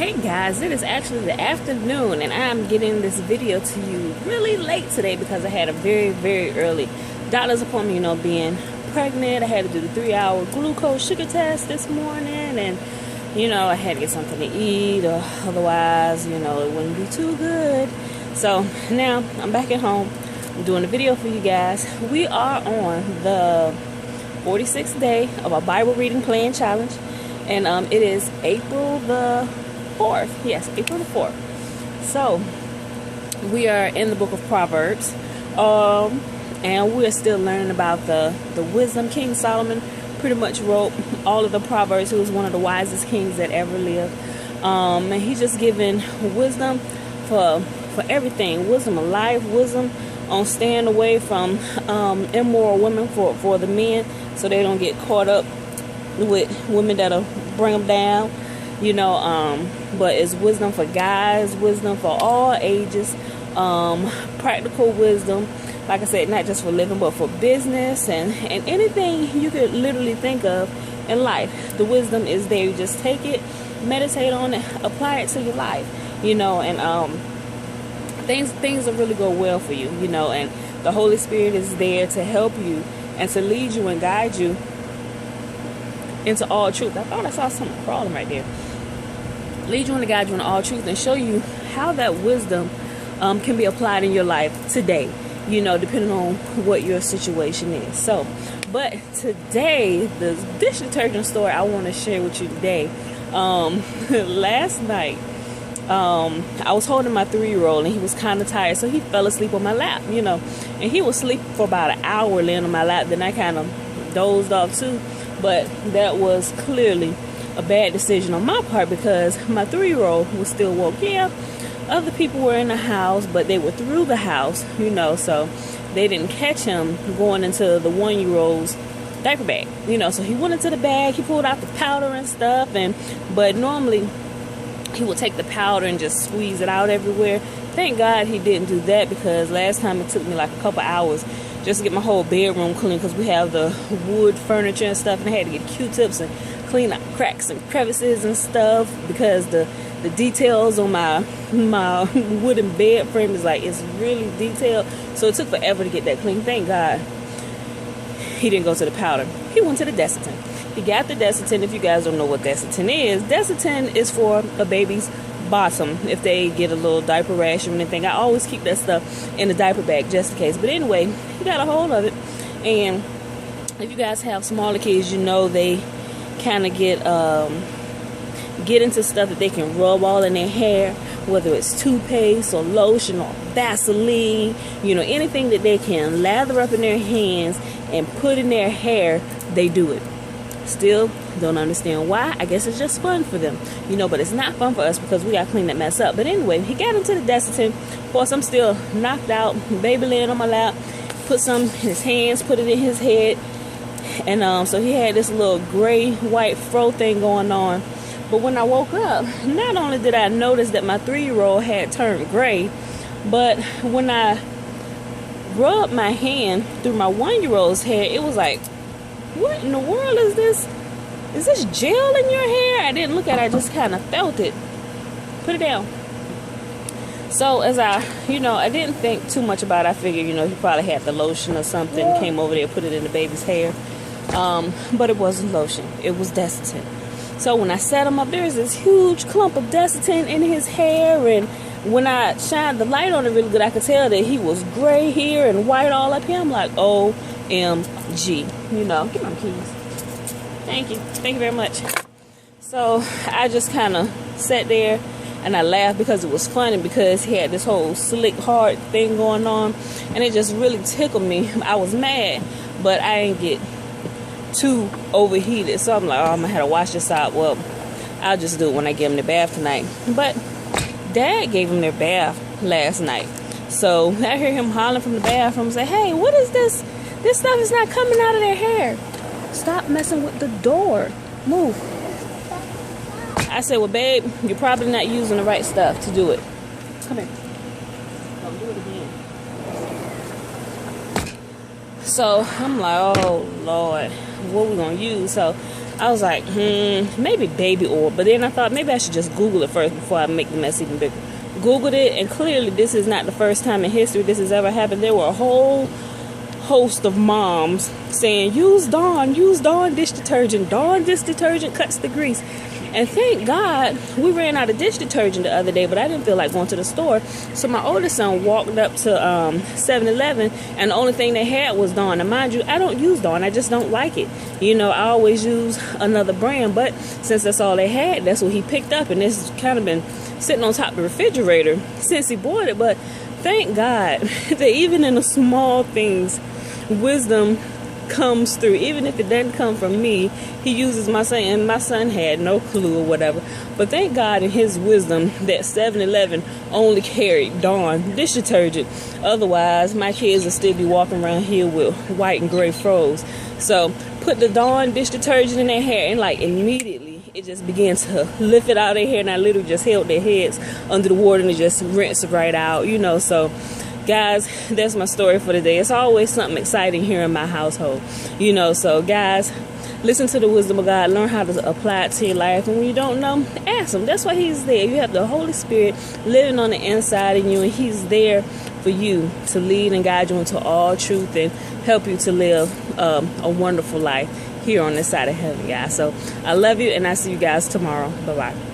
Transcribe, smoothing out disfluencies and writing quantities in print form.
Hey guys, it is actually the afternoon and I'm getting this video to you really late today because I had a very early doctor's appointment, being pregnant. I had to do the 3-hour glucose sugar test this morning, and I had to get something to eat, or otherwise, it wouldn't be too good. So now I'm back at home. I'm doing a video for you guys. We are on the 46th day of our Bible reading plan challenge, and it is April the 4th. Yes, April the 4th. So we are in the book of Proverbs, and we're still learning about the wisdom. King Solomon pretty much wrote all of the Proverbs. He was one of the wisest kings that ever lived, and he's just giving wisdom for everything. Wisdom of life, wisdom on staying away from immoral women for the men, so they don't get caught up with women that'll bring them down. But it's wisdom for guys, wisdom for all ages, practical wisdom, like I said, not just for living but for business and anything you could literally think of in life. The wisdom is there. You just take it, meditate on it, apply it to your life, and things will really go well for you, and the Holy Spirit is there to help you and to lead you and guide you into all truth. I thought I saw something crawling right there. Lead you and guide you into all truth and show you how that wisdom can be applied in your life today, depending on what your situation is. So, but today, the dish detergent story I want to share with you today. Last night, I was holding my 3-year-old, and he was kind of tired, so he fell asleep on my lap, and he was asleep for about an hour laying on my lap. Then I kind of dozed off too, but that was clearly a bad decision on my part because my 3-year-old was still woke. Yeah, other people were in the house, but they were through the house, so they didn't catch him going into the 1-year-old's diaper bag, so he went into the bag, he pulled out the powder and stuff, but normally he would take the powder and just squeeze it out everywhere. Thank God he didn't do that, because last time it took me like a couple hours just to get my whole bedroom clean, because we have the wood furniture and stuff, and I had to get Q-tips and clean out cracks and crevices and stuff, because the details on my wooden bed frame is it's really detailed, so it took forever to get that clean. Thank God he didn't go to the powder. He went to the Desitin. He got the Desitin. If you guys don't know what Desitin is for a baby's bottom if they get a little diaper rash or anything. I always keep that stuff in the diaper bag just in case. But anyway, he got a hold of it, and if you guys have smaller kids, they kind of get into stuff that they can rub all in their hair, whether it's toothpaste or lotion or Vaseline, anything that they can lather up in their hands and put in their hair, they do it. Still don't understand why. I guess it's just fun for them, but it's not fun for us because we got to clean that mess up. But anyway, he got into the Desitin. Of course, I'm still knocked out, baby laying on my lap, put some in his hands, put it in his head, and so he had this little gray-white fro thing going on. But when I woke up, not only did I notice that my 3-year-old had turned gray, but when I rubbed my hand through my 1-year-old's hair, it was like, what in the world is this? Is this gel in your hair? I didn't look at it, I just kind of felt it. Put it down. So as I didn't think too much about it. I figured, he probably had the lotion or something, came over there, put it in the baby's hair. But it wasn't lotion, it was Desitin. So when I set him up, there's this huge clump of Desitin in his hair, and when I shined the light on it really good, I could tell that he was gray here and white all up here. I'm like, OMG. Give my keys. Thank you very much. So I just kind of sat there and I laughed because it was funny, because he had this whole slick hard thing going on, and it just really tickled me. I was mad, but I didn't get too overheated, so I'm like, I'm gonna have to wash this out. Well, I'll just do it when I get him their bath tonight. But Dad gave him their bath last night, so I hear him hollering from the bathroom, say, hey, what is this? This stuff is not coming out of their hair. Stop messing with the door. Move. I said, well, babe, you're probably not using the right stuff to do it. Come here. Don't do it again. So I'm like, oh Lord, what we gonna use? So I was like, maybe baby oil. But then I thought maybe I should just Google it first before I make the mess even bigger. Googled it, and clearly this is not the first time in history this has ever happened. There were a whole host of moms saying, use Dawn dish detergent. Dawn dish detergent cuts the grease. And thank God we ran out of dish detergent the other day, but I didn't feel like going to the store. So my oldest son walked up to 7-Eleven, and the only thing they had was Dawn. And mind you, I don't use Dawn. I just don't like it. You know, I always use another brand, but since that's all they had, that's what he picked up. And it's kind of been sitting on top of the refrigerator since he bought it. But thank God that even in the small things, wisdom comes through. Even if it doesn't come from me, he uses my son, and my son had no clue or whatever. But thank God in his wisdom that 7-Eleven only carried Dawn dish detergent. Otherwise, my kids will still be walking around here with white and gray froze. So put the Dawn dish detergent in their hair, and like immediately it just began to lift it out of their hair, and I literally just held their heads under the water and it just rinsed right out, you know. So guys, that's my story for today. It's always something exciting here in my household, you know. So guys, listen to the wisdom of God, learn how to apply it to your life, and when you don't know, ask him. That's why he's there. You have the Holy Spirit living on the inside of you, and he's there for you to lead and guide you into all truth and help you to live a wonderful life here on this side of heaven, guys. So I love you, and I see you guys tomorrow. Bye-bye.